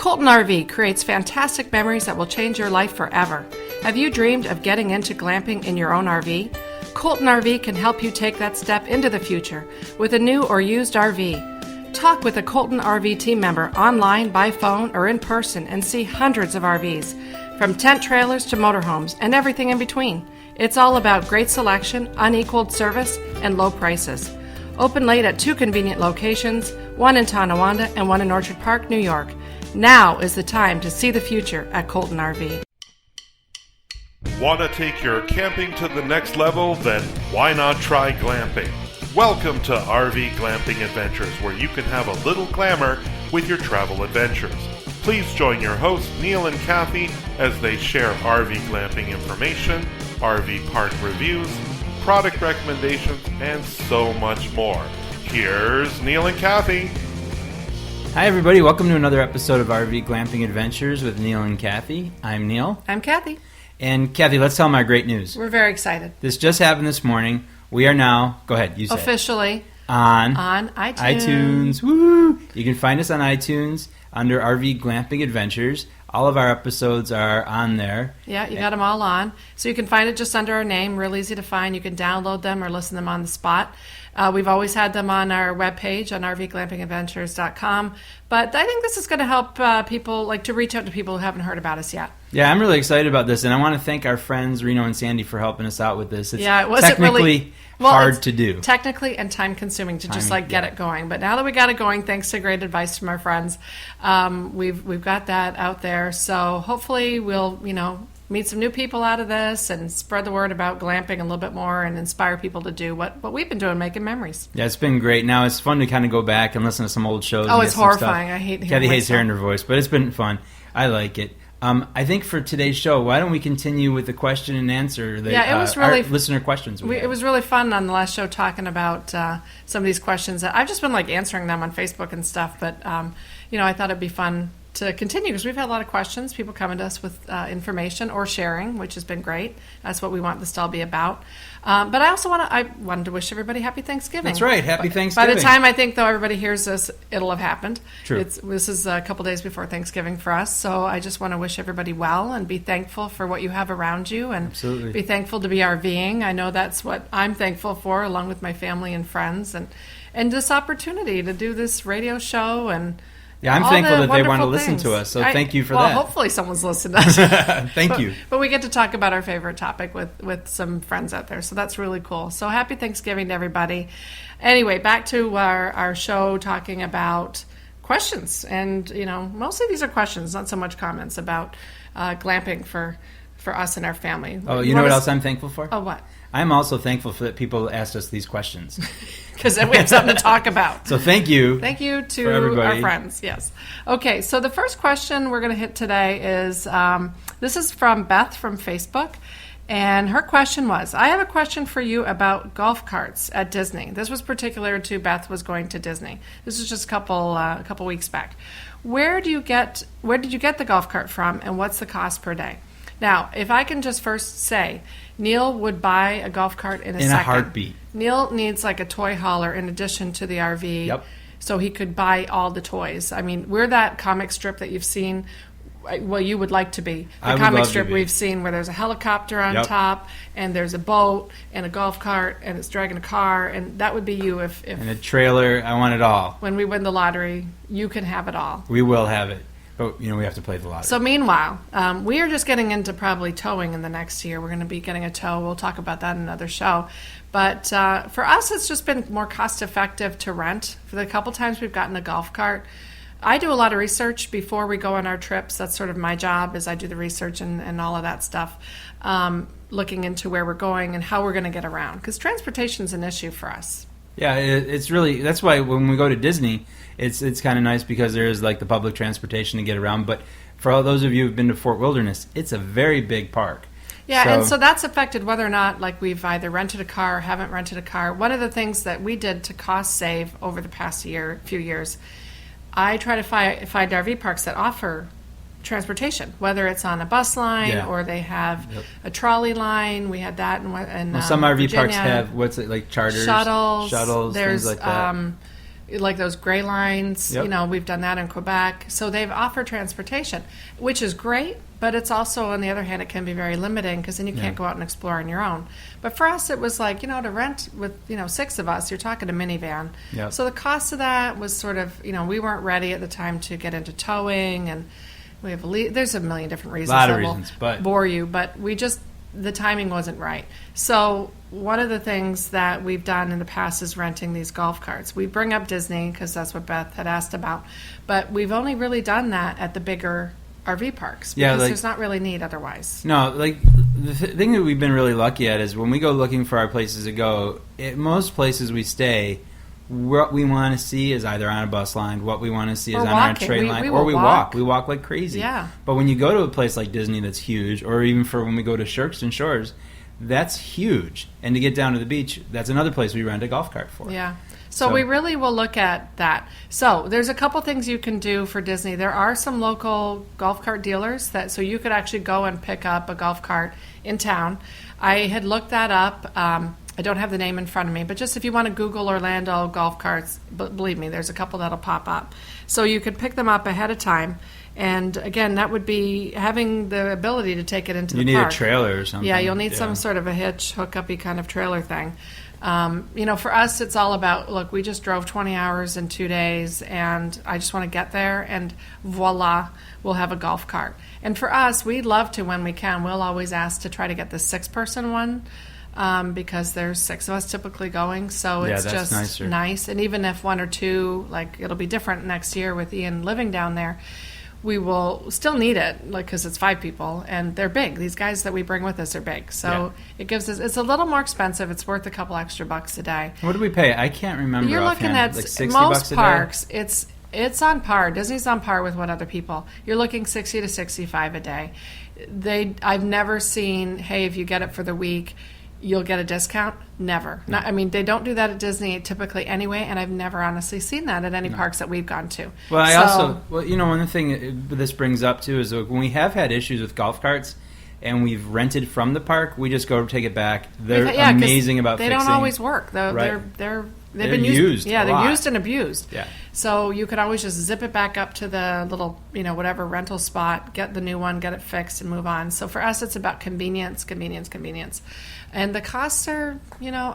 Colton RV creates fantastic memories that will change your life forever. Have you dreamed of getting into glamping in your own RV? Colton RV can help you take that step into the future with a new or used RV. Talk with a Colton RV team member online, by phone, or in person and see hundreds of RVs, from tent trailers to motorhomes and everything in between. It's all about great selection, unequaled service, and low prices. Open late at 2 convenient locations, one in Tonawanda and one in Orchard Park, New York. Now is the time to see the future at Colton RV. Want to take your camping to the next level? Then why not try glamping? Welcome to RV Glamping Adventures, where you can have a little glamour with your travel adventures. Please join your hosts, Neal and Kathy, as they share RV glamping information, RV park reviews, product recommendations, and so much more. Here's Neal and Kathy. Hi everybody, welcome to another episode of RV Glamping Adventures with Neal and Kathy. I'm Neal. I'm Kathy. And Kathy, let's tell them our great news. We're very excited. This just happened this morning. We are now, go ahead, you say officially on iTunes. Woo! You can find us on iTunes under RV Glamping Adventures. All of our episodes are on there. Yeah, you got them all on. So you can find it just under our name, real easy to find. You can download them or listen to them on the spot. We've always had them on our webpage on rvglampingadventures.com. But I think this is going to help people, like, to reach out to people who haven't heard about us yet. Yeah, I'm really excited about this, and I want to thank our friends Reno and Sandy for helping us out with this. It's it wasn't technically really hard to do. Technically and time-consuming to get it going. But now that we got it going, thanks to great advice from our friends, we've got that out there. So hopefully we'll, meet some new people out of this and spread the word about glamping a little bit more and inspire people to do what we've been doing, making memories. Yeah, it's been great. Now it's fun to kind of go back and listen to some old shows. Oh, it's horrifying. I hate hearing Kathy hates myself. hearing her voice, but it's been fun. I like it. I think for today's show, why don't we continue with the question and answer? That, it was really our listener questions. It was really fun on the last show talking about some of these questions. I've just been answering them on Facebook and stuff, but I thought it'd be fun to continue because we've had a lot of questions, people coming to us with information or sharing, which has been great. That's what we want this to all be about. But I also wanted to wish everybody happy Thanksgiving. That's right, happy Thanksgiving. By the time I think though everybody hears this, it'll have happened. True. This is a couple days before Thanksgiving for us, so I just want to wish everybody well and be thankful for what you have around you, and Absolutely. Be thankful to be RVing. I know that's what I'm thankful for, along with my family and friends, and this opportunity to do this radio show and. Yeah, I'm thankful that they want to listen to us, so thank you for that. Well, hopefully someone's listening to us. Thank you. But we get to talk about our favorite topic with some friends out there, so that's really cool. So happy Thanksgiving to everybody. Anyway, back to our show talking about questions. And, mostly these are questions, not so much comments about glamping for us and our family. Oh, you know what else I'm thankful for? Oh, what? I'm also thankful for that people asked us these questions. Because then we have something to talk about. So thank you. Thank you to our friends, yes. Okay, so the first question we're going to hit today is, this is from Beth from Facebook. And her question was, I have a question for you about golf carts at Disney. This was particular to Beth was going to Disney. This was just a couple weeks back. Where did you get the golf cart from, and what's the cost per day? Now, if I can just first say, Neal would buy a golf cart in a second. In a heartbeat. Neal needs a toy hauler in addition to the RV. Yep. So he could buy all the toys. I mean, we're that comic strip that you've seen. Well, you would like to be. The comic strip we've seen where there's a helicopter on top, and there's a boat, and a golf cart, and it's dragging a car, and that would be you if and a trailer. I want it all. When we win the lottery, you can have it all. We will have it. But, we have to play the lottery. So meanwhile, we are just getting into probably towing in the next year. We're going to be getting a tow. We'll talk about that in another show. But for us, it's just been more cost-effective to rent. For the couple times we've gotten a golf cart, I do a lot of research before we go on our trips. That's sort of my job, is I do the research and all of that stuff, looking into where we're going and how we're going to get around. Because transportation is an issue for us. Yeah, it's really, that's why when we go to Disney, it's kind of nice because there's the public transportation to get around. But for all those of you who've been to Fort Wilderness, it's a very big park. Yeah, and so that's affected whether or not we've either rented a car or haven't rented a car. One of the things that we did to cost save over the past few years, I try to find RV parks that offer transportation, whether it's on a bus line or they have a trolley line. We had that in some RV Virginia. Parks have charters, shuttles. There's, things like that. like those gray lines. Yep. You know, we've done that in Quebec. So they've offered transportation, which is great, but it's also, on the other hand, it can be very limiting because then you can't go out and explore on your own. But for us, it was like, you know, to rent with, you know, 6 of us, you're talking a minivan. Yep. So the cost of that was sort of, you know, we weren't ready at the time to get into towing, and we have there's a million different reasons. A lot of that reasons, will but bore you, but the timing wasn't right. So one of the things that we've done in the past is renting these golf carts. We bring up Disney because that's what Beth had asked about, but we've only really done that at the bigger RV parks because there's not really need otherwise. No, like the thing that we've been really lucky at is when we go looking for our places to go, at most places we stay, what we want to see is either on a bus line, what we want to see is on our train line, or we walk. We walk like crazy. Yeah. But when you go to a place like Disney that's huge, or even for when we go to Shirkston Shores, that's huge. And to get down to the beach, that's another place we rent a golf cart for. Yeah. So we really will look at that. So there's a couple things you can do for Disney. There are some local golf cart dealers so you could actually go and pick up a golf cart in town. I had looked that up. I don't have the name in front of me, but just if you want to Google Orlando golf carts, believe me, there's a couple that'll pop up. So you could pick them up ahead of time. And again, that would be having the ability to take it into the park. You need a trailer or something. Yeah, you'll need some sort of a hitch, hookup-y kind of trailer thing. You know, for us, it's all about, look, we just drove 20 hours in 2 days, and I just want to get there, and voila, we'll have a golf cart. And for us, we'd love to, when we can, we'll always ask to try to get the 6-person one, because there's 6 of us typically going, so it's just nicer. Nice. And even if 1 or 2, like, it'll be different next year with Ian living down there, we will still need it, like, because it's 5 people, and they're big. These guys that we bring with us are big, so it gives us. It's a little more expensive. It's worth a couple extra bucks a day. What do we pay? I can't remember. You're looking offhand. at like 60 most bucks a parks. day? It's on par. Disney's on par with what other people. You're looking 60 to 65 a day. I've never seen, hey, if you get it for the week, you'll get a discount. Never. No. I mean, they don't do that at Disney typically anyway, and I've never honestly seen that at any parks that we've gone to. Well, you know, one thing this brings up too is when we have had issues with golf carts and we've rented from the park, we just go take it back. They're amazing about fixing. They don't always work. They've been used. Yeah, they're used and abused. Yeah. So you could always just zip it back up to the little, you know, whatever rental spot, get the new one, get it fixed, and move on. So for us, it's about convenience. And the costs are, you know,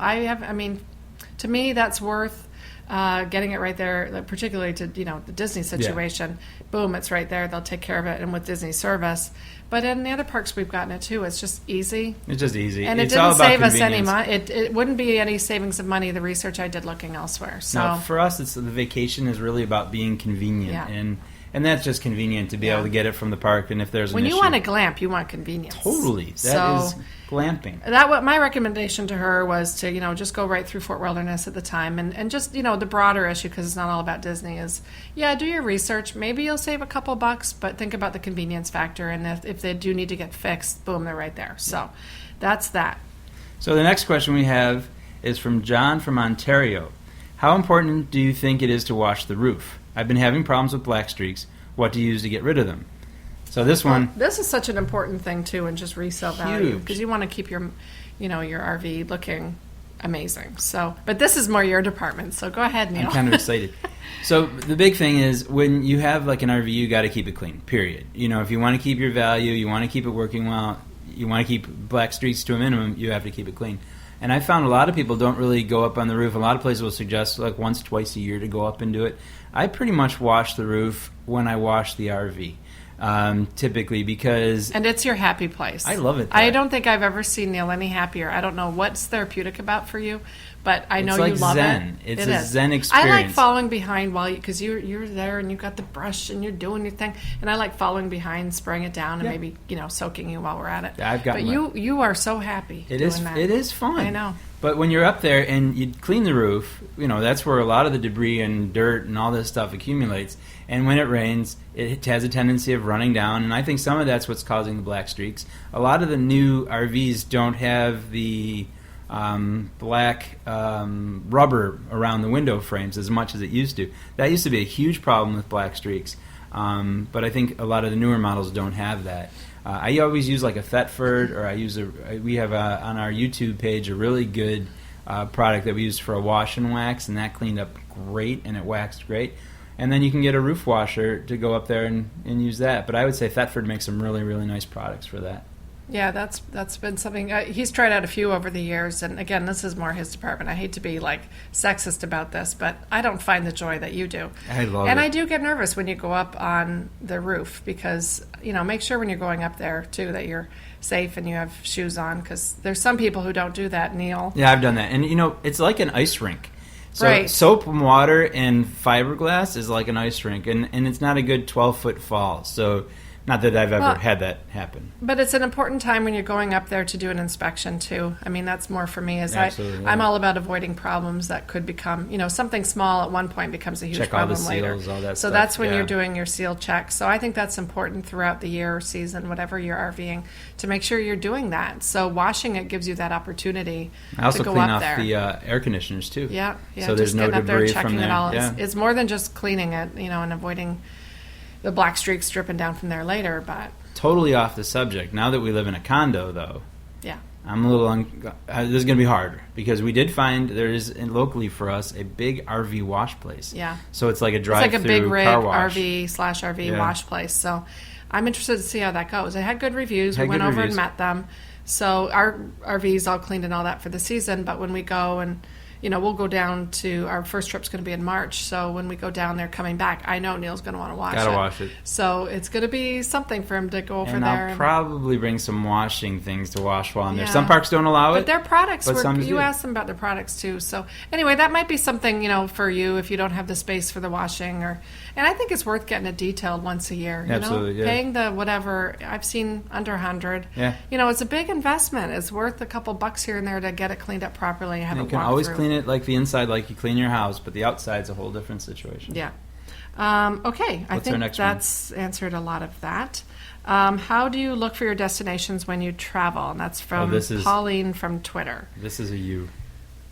to me, that's worth getting it right there, particularly to, you know, the Disney situation. Yeah. Boom, it's right there. They'll take care of it. And with Disney service. But in the other parks, we've gotten it too. It's just easy. It's just easy. And it's it didn't save us any money. It wouldn't be any savings of money, the research I did looking elsewhere. So no, for us, the vacation is really about being convenient. Yeah. And that's just convenient to be able to get it from the park. And if there's when you want to glamp, you want convenience. Totally. That is glamping. My recommendation to her was to, you know, just go right through Fort Wilderness at the time, and just, you know, the broader issue, because it's not all about Disney, is do your research. Maybe you'll save a couple bucks, but think about the convenience factor, and if they do need to get fixed, boom, they're right there. So that's that. So the next question we have is from John from Ontario. How important do you think it is to wash the roof? I've been having problems with black streaks. What do you use to get rid of them? So this one... This is such an important thing, too, and just resale value. Because you want to keep your RV looking amazing. So, but this is more your department, so go ahead, Neal. I'm kind of excited. So the big thing is when you have like an RV, you got to keep it clean, period. You know, if you want to keep your value, you want to keep it working well, you want to keep black streaks to a minimum, you have to keep it clean. And I found a lot of people don't really go up on the roof. A lot of places will suggest like once, twice a year to go up and do it. I pretty much wash the roof when I wash the RV, typically, because... And it's your happy place. I love it there. I don't think I've ever seen Neal any happier. I don't know what's therapeutic about for you, but I know like you love Zen. it. It's a Zen experience. I like following behind because you're there and you've got the brush and you're doing your thing, and I like following behind, spraying it down, and maybe soaking you while we're at it. Yeah, I've got. But you are so happy. It is. That. It is fun. I know. But when you're up there and you clean the roof, that's where a lot of the debris and dirt and all this stuff accumulates. And when it rains, it has a tendency of running down. And I think some of that's what's causing the black streaks. A lot of the new RVs don't have the black rubber around the window frames as much as it used to. That used to be a huge problem with black streaks. But I think a lot of the newer models don't have that. I always use like a Thetford, or we have on our YouTube page a really good product that we used for a wash and wax, and that cleaned up great, and it waxed great. And then you can get a roof washer to go up there and use that. But I would say Thetford makes some really, really nice products for that. Yeah, that's been something. He's tried out a few over the years, and again, this is more his department. I hate to be like sexist about this, but I don't find the joy that you do. I love it. And I do get nervous when you go up on the roof because, make sure when you're going up there, too, that you're safe and you have shoes on, because there's some people who don't do that, Neal. Yeah, I've done that. And, it's like an ice rink. So right. Soap and water and fiberglass is like an ice rink, and it's not a good 12-foot fall. So not that I've ever had that happen. But it's an important time when you're going up there to do an inspection, too. I mean, that's more for me. I'm all about avoiding problems that could become, something small at one point becomes a huge problem later. Check all the seals, all that so stuff. That's when you're doing your seal checks. So I think that's important throughout the year or season, whatever you're RVing, to make sure you're doing that. So washing it gives you that opportunity I also to go clean up off there. the air conditioners, too. Yeah. So there's no debris from there. It all. Yeah. It's more than just cleaning it, and avoiding the black streaks dripping down from there later, but... Totally off the subject. Now that we live in a condo, though, yeah, I'm a little. This is going to be hard because we did find there is locally for us a big RV wash place. Yeah, so it's like a drive-through it's like a big rig car wash. RV/RV wash place. So I'm interested to see how that goes. It had good reviews. We went over and met them. So our RV's all cleaned and all that for the season. But when we go and we'll go down to, our first trip's going to be in March, so when we go down there coming back, I know Neal's going to want to wash it. Gotta wash it. So it's going to be something for him to go over and there. I'll probably bring some washing things to wash while I'm there. Yeah. Some parks don't allow it. But their products, you asked them about their products too. So anyway, that might be something, for you if you don't have the space for the washing. And I think it's worth getting it detailed once a year. Absolutely, yeah. Paying the whatever, I've seen under 100. Yeah. It's a big investment. It's worth a couple bucks here and there to get it cleaned up properly. You can always clean it like the inside, like you clean your house, but the outside's a whole different situation. Yeah. Okay. I think that's answered a lot of that. How do you look for your destinations when you travel? And that's from Pauline from Twitter. This is a you.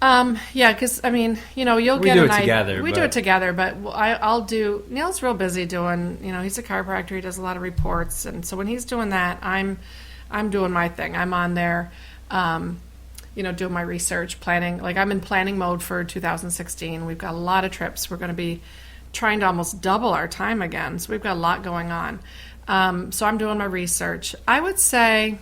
Yeah, because, you'll get an idea. We do it together, but I'll do... Neal's real busy doing... he's a chiropractor. He does a lot of reports. And so when he's doing that, I'm doing my thing. I'm on there, doing my research, planning. Like, I'm in planning mode for 2016. We've got a lot of trips. We're going to be trying to almost double our time again. So we've got a lot going on. So I'm doing my research. I would say...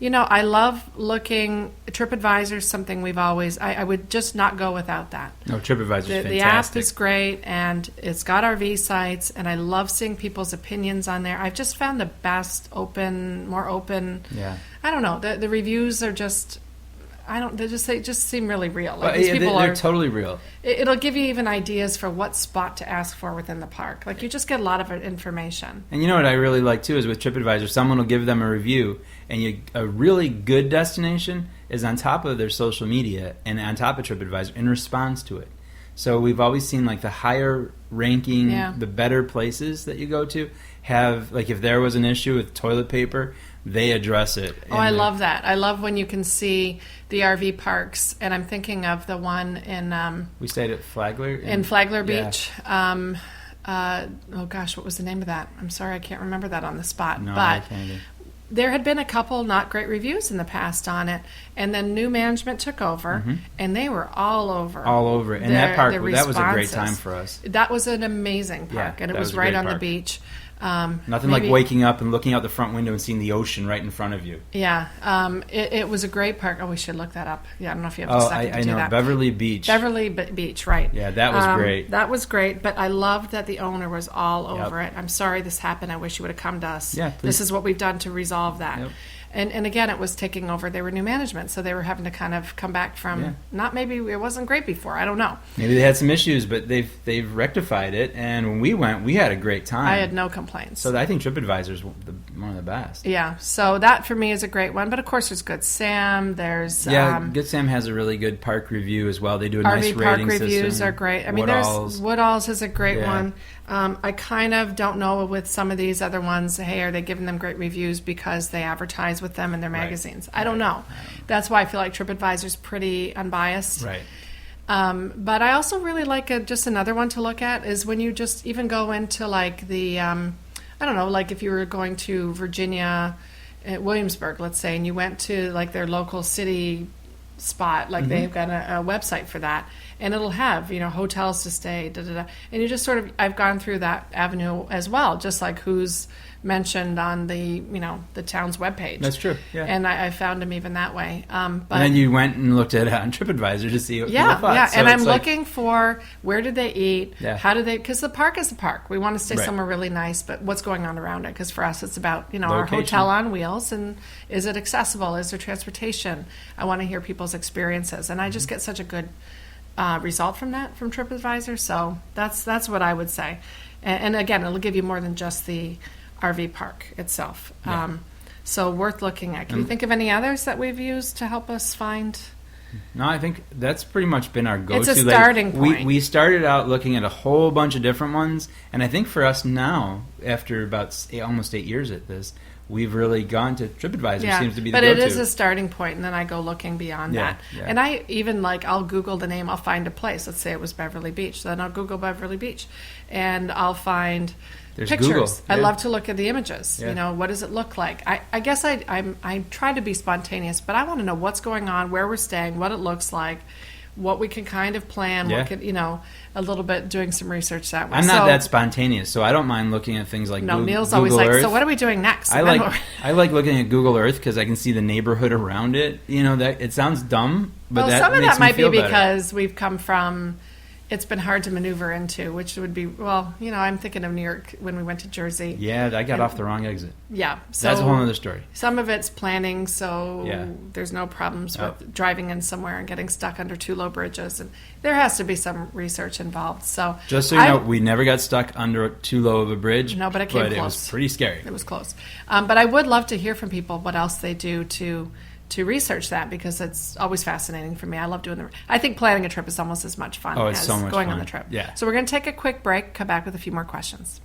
I love looking. TripAdvisor is something we've always... I would just not go without that. No, TripAdvisor's fantastic. The app is great, and it's got RV sites, and I love seeing people's opinions on there. I've just found the best, more open... Yeah. I don't know. The reviews are just... they just seem really real. Like, well, these people they're totally real. It'll give you even ideas for what spot to ask for within the park. Like, you just get a lot of information. And you know what I really like, too, is with TripAdvisor, someone will give them a review, and a really good destination is on top of their social media and on top of TripAdvisor in response to it. So we've always seen, like, the higher ranking, the better places that you go to have, like, if there was an issue with toilet paper, they address it. Oh, I love that. I love when you can see the RV parks, and I'm thinking of the one in... we stayed at Flagler? In Flagler Beach. Oh, gosh, what was the name of that? I'm sorry, I can't remember that on the spot. No, but I can't either. There had been a couple not great reviews in the past on it, and then new management took over, and they were all over. All over it. And that park, that was a great time for us. That was an amazing park, and it was right on the beach. Nothing like waking up and looking out the front window and seeing the ocean right in front of you. Yeah, it was a great park. Oh, we should look that up. Yeah, I don't know if you have a second to do that. Beverly Beach. Beverly Beach, right. Yeah, that was great. That was great, but I loved that the owner was all over it. I'm sorry this happened. I wish you would have come to us. Yeah, please. This is what we've done to resolve that. Yep. And again, it was taking over. They were new management, so they were having to kind of come back from maybe it wasn't great before. I don't know. Maybe they had some issues, but they've rectified it. And when we went, we had a great time. I had no complaints. So I think TripAdvisor is one of the best. Yeah. So that for me is a great one. But of course, there's Good Sam. There's Good Sam has a really good park review as well. They do a nice RV rating park reviews system. are great. I mean, there's Woodall's is a great one. I kind of don't know with some of these other ones, hey, are they giving them great reviews because they advertise with them in their magazines? I don't know. That's why I feel like TripAdvisor is pretty unbiased. Right. But I also really like just another one to look at is when you just even go into like the, I don't know, like if you were going to Virginia, Williamsburg, let's say, and you went to like their local city spot, like they've got a website for that, and it'll have, hotels to stay, and you just sort of, I've gone through that avenue as well, just like who's mentioned on the the town's webpage. That's true. Yeah. And I found them even that way. But and then you went and looked at it on TripAdvisor to see what people thought. Yeah, so and I'm looking for where did they eat, how did they, because the park is a park. We want to stay somewhere really nice, but what's going on around it? Because for us, it's about our hotel on wheels, and is it accessible? Is there transportation? I want to hear people's experiences, and I just get such a good result from TripAdvisor. So that's what I would say. And again, it'll give you more than just the RV park itself. Yeah. So worth looking at. Can you think of any others that we've used to help us find? No, I think that's pretty much been our go-to. It's a starting point. We started out looking at a whole bunch of different ones, and I think for us now, after about almost 8 years at this, we've really gone to TripAdvisor. Seems to be the go-to. But it is a starting point, and then I go looking beyond that. Yeah. And I even, I'll Google the name, I'll find a place. Let's say it was Beverly Beach. Then I'll Google Beverly Beach, and I'll find There's pictures. Google. I love to look at the images. What does it look like? I guess I try to be spontaneous, but I want to know what's going on, where we're staying, what it looks like, what we can kind of plan, what could, a little bit doing some research that way. I'm not that spontaneous, so I don't mind looking at things like Neal's Google always like, Earth. so what are we doing next? I like looking at Google Earth because I can see the neighborhood around it. That it sounds dumb, but some of that might be better. because we've come from. It's been hard to maneuver into, which would be, I'm thinking of New York when we went to Jersey. Yeah, I got off the wrong exit. Yeah. So that's a whole other story. Some of it's planning, so there's no problems with driving in somewhere and getting stuck under two low bridges. And there has to be some research involved. So just so you know, we never got stuck under too low of a bridge. No, but it came close. It was pretty scary. It was close. But I would love to hear from people what else they do to research that, because it's always fascinating for me. I love doing I think planning a trip is almost as much fun as so much going fun on the trip. Yeah. So we're going to take a quick break, come back with a few more questions.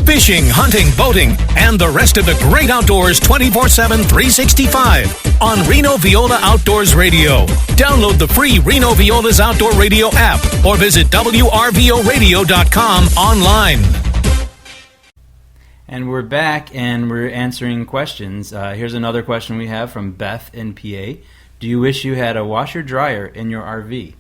Fishing, hunting, boating, and the rest of the great outdoors 24/7, 365 on Reno Viola Outdoors Radio. Download the free Reno Viola's Outdoor Radio app or visit WRVOradio.com online. And we're back, and we're answering questions. Here's another question we have from Beth in PA. Do you wish you had a washer-dryer in your RV?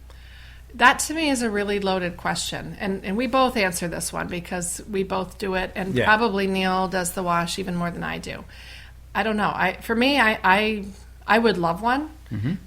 That, to me, is a really loaded question. And we both answer this one because we both do it, and probably Neal does the wash even more than I do. I don't know. For me, I would love one,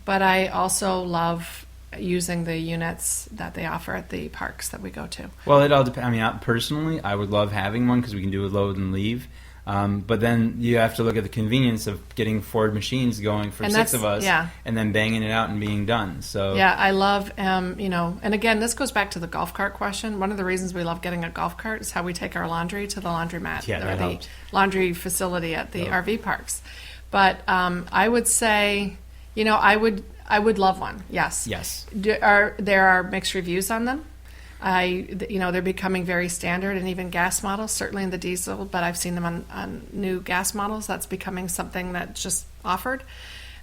but I also love using the units that they offer at the parks that we go to. Well, it all depends. I mean, personally, I would love having one because we can do a load and leave. But then you have to look at the convenience of getting 4 machines going for 6 of us, and then banging it out and being done. So I love, and again, this goes back to the golf cart question. One of the reasons we love getting a golf cart is how we take our laundry to the laundromat or the laundry facility at the RV parks. But I would say, I would love one. Yes. There are mixed reviews on them. They're becoming very standard, and even gas models, certainly in the diesel, but I've seen them on new gas models. That's becoming something that's just offered.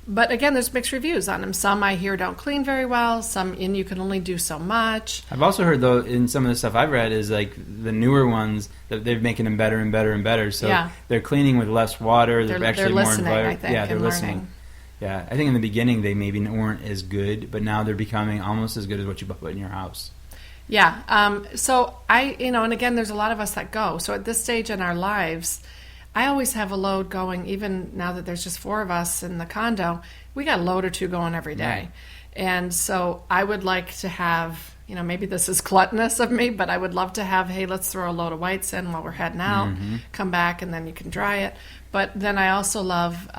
But again, there's mixed reviews on them. Some I hear don't clean very well. Some you can only do so much. I've also heard, though, in some of the stuff I've read is like the newer ones that they're making them better and better and better. So they're cleaning with less water. They're actually more listening, I think, they're listening. Learning. Yeah, I think in the beginning they maybe weren't as good, but now they're becoming almost as good as what you put in your house. Yeah. So and again, there's a lot of us that go. So at this stage in our lives, I always have a load going, even now that there's just 4 of us in the condo, we got a load or 2 going every day. Right. And so I would like to have, maybe this is gluttonous of me, but I would love to have, hey, let's throw a load of whites in while we're heading out, come back, and then you can dry it. But then I also love,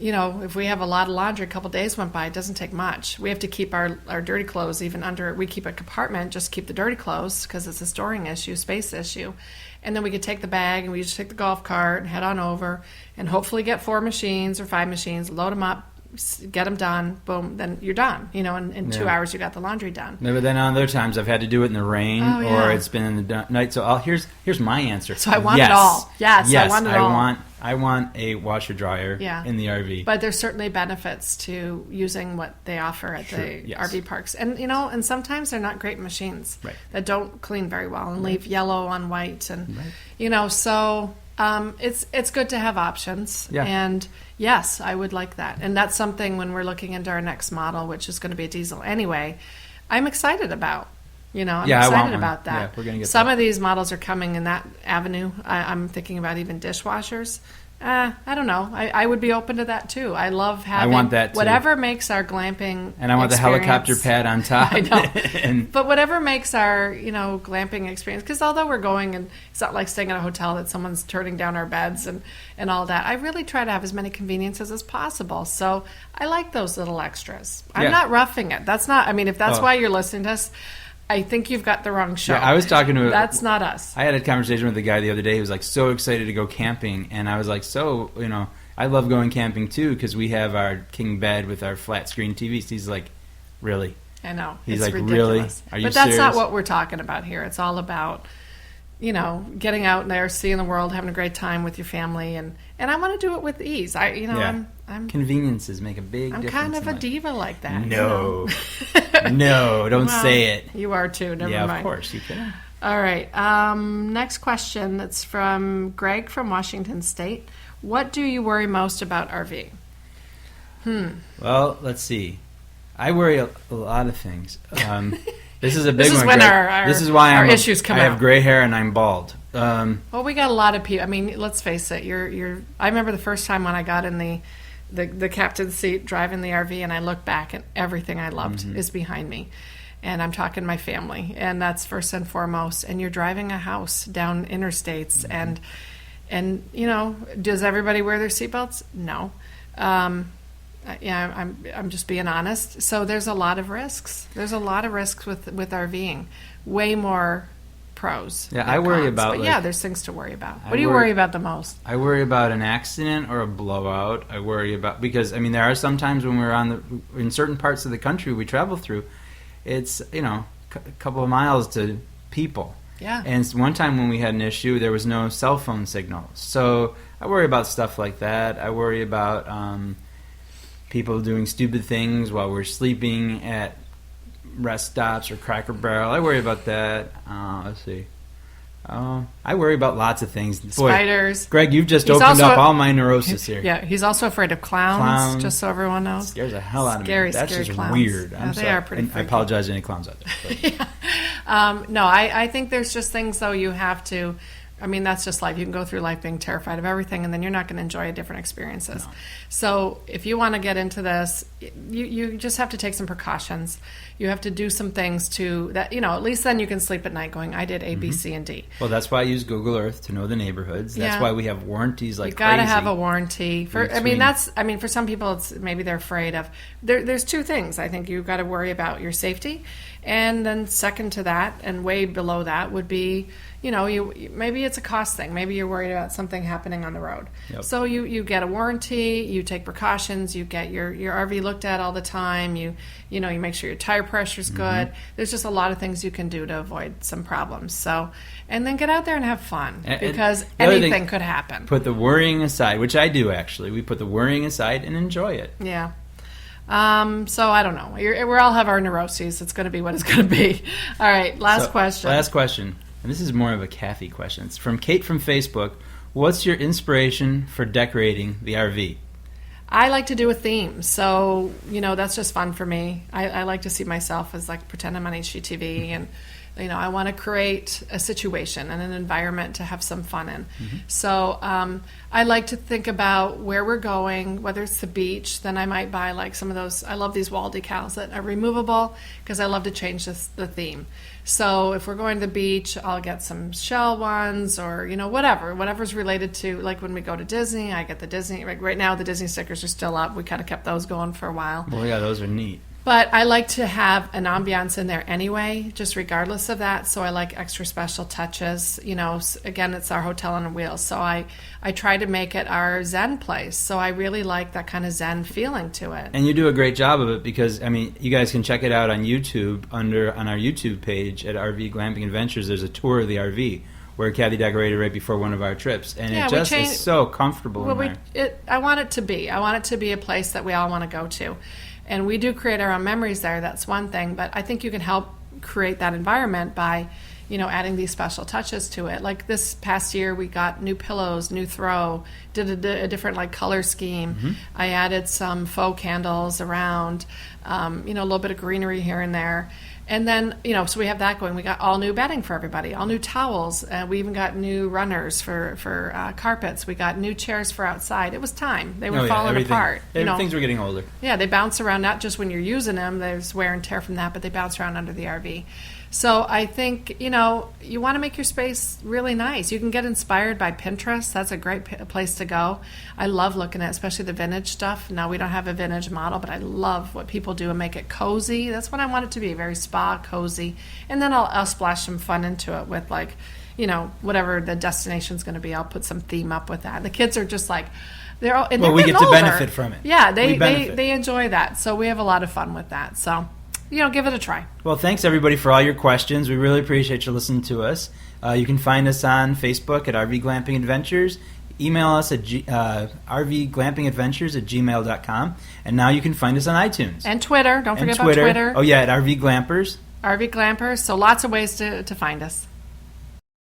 if we have a lot of laundry, a couple days went by, it doesn't take much. We have to keep our dirty clothes even under, we keep a compartment, just keep the dirty clothes because it's a storing issue, space issue. And then we could take the bag and we just take the golf cart and head on over and hopefully get 4 machines or 5 machines, load them up, get them done, boom, then you're done. In 2 hours you got the laundry done. No, but then on other times I've had to do it in the rain or it's been in the night. So here's my answer. So I want it all. Yes, I want it all. I want a washer dryer in the RV. But there's certainly benefits to using what they offer at the RV parks. And and sometimes they're not great machines that don't clean very well and leave yellow on white and so It's good to have options. Yeah. And yes, I would like that. And that's something when we're looking into our next model, which is going to be a diesel anyway, I'm excited about. I'm I want excited one. about that. Yeah, we're gonna get Some that. of these models are coming in that avenue. I'm thinking about even dishwashers. I don't know. I would be open to that too. I love having want that too. whatever makes our glamping And I want the helicopter pad on top. I know. And But whatever makes our, glamping experience, because although we're going and it's not like staying at a hotel that someone's turning down our beds and all that, I really try to have as many conveniences as possible. So I like those little extras. I'm Yeah. not roughing it. That's not, if that's Oh. why you're listening to us, I think you've got the wrong show. Yeah, I was talking to That's not us. I had a conversation with a guy the other day who was like so excited to go camping, and I was like, I love going camping too because we have our king bed with our flat screen TVs. He's like, really? I know. He's it's like, ridiculous. really? Are you But that's not serious? what we're talking about here. It's all about, getting out there, seeing the world, having a great time with your family, and I want to do it with ease. I'm Conveniences make a big I'm difference. kind of in a life. diva like that. No. No, don't Well, say it. You are too. Never Yeah, mind. of course you can. All right. Next question. That's from Greg from Washington State. What do you worry most about RV? Well, let's see. I worry a lot of things. This is a big This is one. when Greg. our This is why our I'm issues come I have out. gray hair and I'm bald. Well, we got a lot of people. Let's face it. I remember the first time when I got in the captain's seat driving the RV, and I look back and everything I loved is behind me. And I'm talking my family, and that's first and foremost. And you're driving a house down interstates, and does everybody wear their seatbelts? No. I'm just being honest. So there's a lot of risks. There's a lot of risks with RVing. Way more pros. Yeah, than I worry cons. about, But like- yeah, there's things to worry about. I What do you worry- worry about the most? I worry about an accident or a blowout. I worry about because there are some times when we're in certain parts of the country we travel through, it's a couple of miles to people. Yeah. And one time when we had an issue, there was no cell phone signal. So I worry about stuff like that. I worry about people doing stupid things while we're sleeping at rest stops or Cracker Barrel. I worry about that. Let's see. I worry about lots of things. Boy, Spiders. Greg, you've just He's opened also up all my neurosis here. Yeah, he's also afraid of clowns, just so everyone knows. Scares the hell out of Scary, me. That's scary just clowns. weird. Yeah, I'm they sorry. are pretty And I freaky. apologize to any clowns out there. But. No, I think there's just things, though, you have to... that's just life. You can go through life being terrified of everything, and then you're not going to enjoy different experiences. No. So if you want to get into this, you just have to take some precautions. You have to do some things to that. At least then you can sleep at night going, I did A, B, C, and D. Well, that's why I use Google Earth to know the neighborhoods. That's Yeah. why we have warranties like You got to crazy. have a warranty. For some people, it's maybe they're afraid of. There's two things I think you've got to worry about: your safety, and then second to that, and way below that would be, maybe it's a cost thing. Maybe you're worried about something happening on the road. Yep. So you get a warranty, you take precautions, you get your RV looked at all the time. You make sure your tire pressure's good. There's just a lot of things you can do to avoid some problems. So, and then get out there and have fun because the other anything thing, could happen. Put the worrying aside, which I do actually. We put the worrying aside and enjoy it. Yeah. So I don't know. We all have our neuroses. It's going to be what it's going to be. All right. Last question. Last question. And this is more of a Kathy question. It's from Kate from Facebook. What's your inspiration for decorating the RV? I like to do a theme. So, that's just fun for me. I like to see myself as pretend I'm on HGTV and, I want to create a situation and an environment to have some fun in. So I like to think about where we're going, whether it's the beach, then I might buy some of those. I love these wall decals that are removable because I love to change the theme. So if we're going to the beach, I'll get some shell ones or, whatever's related to, when we go to Disney, I get the Disney. Right now, the Disney stickers are still up. We kind of kept those going for a while. Well, yeah, those are neat. But I like to have an ambiance in there anyway, just regardless of that. So I like extra special touches. Again, it's our hotel on wheels. So I try to make it our Zen place. So I really like that kind of Zen feeling to it. And you do a great job of it because, you guys can check it out on YouTube on our YouTube page at RV Glamping Adventures. There's a tour of the RV where Kathy decorated right before one of our trips. And it just is so comfortable in there. I want it to be. I want it to be a place that we all want to go to. And we do create our own memories there. That's one thing. But I think you can help create that environment by, adding these special touches to it. Like this past year, we got new pillows, new throw, did a different like color scheme. I added some faux candles around, a little bit of greenery here and there. And then, so we have that going. We got all new bedding for everybody, all new towels. We even got new runners for carpets. We got new chairs for outside. It was time. They were falling apart. Things were getting older. Yeah, they bounce around, not just when you're using them. There's wear and tear from that, but they bounce around under the RV. So I think, you want to make your space really nice. You can get inspired by Pinterest. That's a great place to go. I love looking at especially the vintage stuff. Now, we don't have a vintage model, but I love what people do and make it cozy. That's what I want it to be, very spa, cozy. And then I'll splash some fun into it with like, whatever the destination's going to be. I'll put some theme up with that. The kids are just like, they're all, and we get to benefit from it. Yeah, they enjoy that. So we have a lot of fun with that. So give it a try. Well, thanks, everybody, for all your questions. We really appreciate you listening to us. You can find us on Facebook at RV Glamping Adventures. Email us at rvglampingadventures@gmail.com. And now you can find us on iTunes. And Twitter. Don't forget about Twitter. Oh, yeah, at RV Glampers. RV Glampers. So lots of ways to find us.